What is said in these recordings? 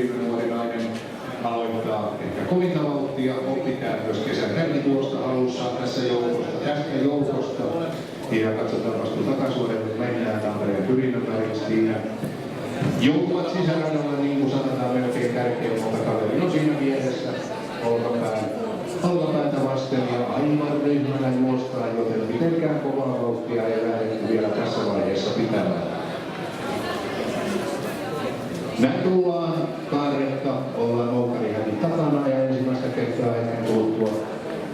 Pyrimme nuori nainen aloittaa ehkä kovinta vauhtia, pitää myös kesän helmikuusta alussa tästä joukosta. Ja katsotaan vasta takasuoreen, kun mennään Tampereen Pyrinnön väliin. Joutuvat sisäradalla, niin kuin sanotaan, melkein tärkein, mutta kaveri on siinä vieressä olkapäätä vasten ja aivan ryhmänä juostaa, joten mitenkään kovaa vauhtia ei lähdetty vielä tässä vaiheessa pitämään. Näin tullaan kaaretta, ollaan Moukarihäkin takana ja ensimmäistä kertaa ennen kuluttua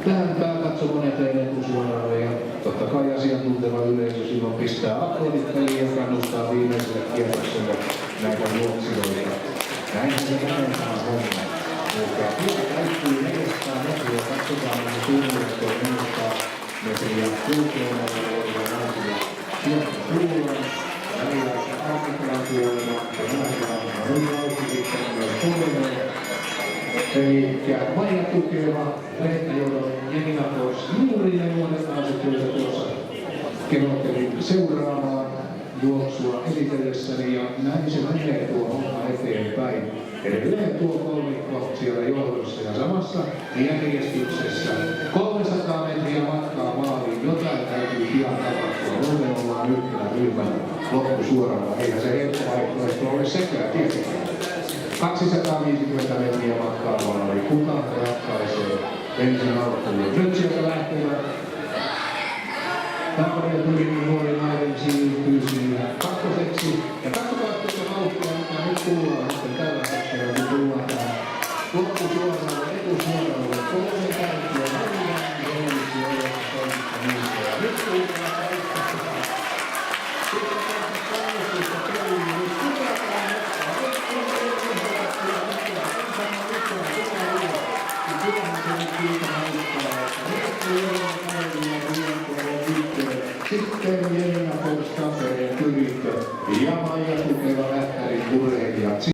tähän pääkatsomon eteen etusuoralle ja totta kai asiantunteva yleisö silloin pistää aplodit peliin ja kannustaa viimeiselle kierrokselle näitä juoksijoita. Näinhän se vähentää homma. Mutta vielä täytyy 400 metriä, katsotaan mitä suunnilleen 400 metriä kulkeumalla olevia naisia. Sieltä tullaan, välillä Arkikalan puolella ja naisilla on auki sitten myös Suomeen. Elikkä Maija Tukeva, Reetta Joudon ja Nina Fors, juuri ne nuoret naiset, joita tuossa kehottelin seuraamaan juoksua esitellessäni ja näin se menee tuo homma eteenpäin. Edelleen tuo kolmikko siellä johdossa ja samassa järjestyksessä 300 metriä matkaa maaliin, jotain täytyy pian tapahtua. Muuten ollaan yhtenä ryhmän loppusuoralla. Eihän se helppo vaihtoehto ole sekään tietenkään. 250 metriä matkaa maaliin. Kuka ratkaisee ensin alkuun? Nyt sieltä lähtevät Tampereen Pyrinnön nuori nainen siirtyy siinä kakkoseksi. Ja katsotaan tuota vauhtia, mitä nyt tullaan sitten tällä hetkellä, kun tullaan tähän loppusuoralle, etusuoralle. Kolme kärkiä, Maria, Helmisi, Ojalta, Toisista, Niistä. Ja nyt tullaan kaikista. Sitten tästä kannustusta peliin, nyt kuvataan sitten Jenna Fors, Tampereen Pyrinnö ja Maija Tukeva, Lähtärin urheilijat.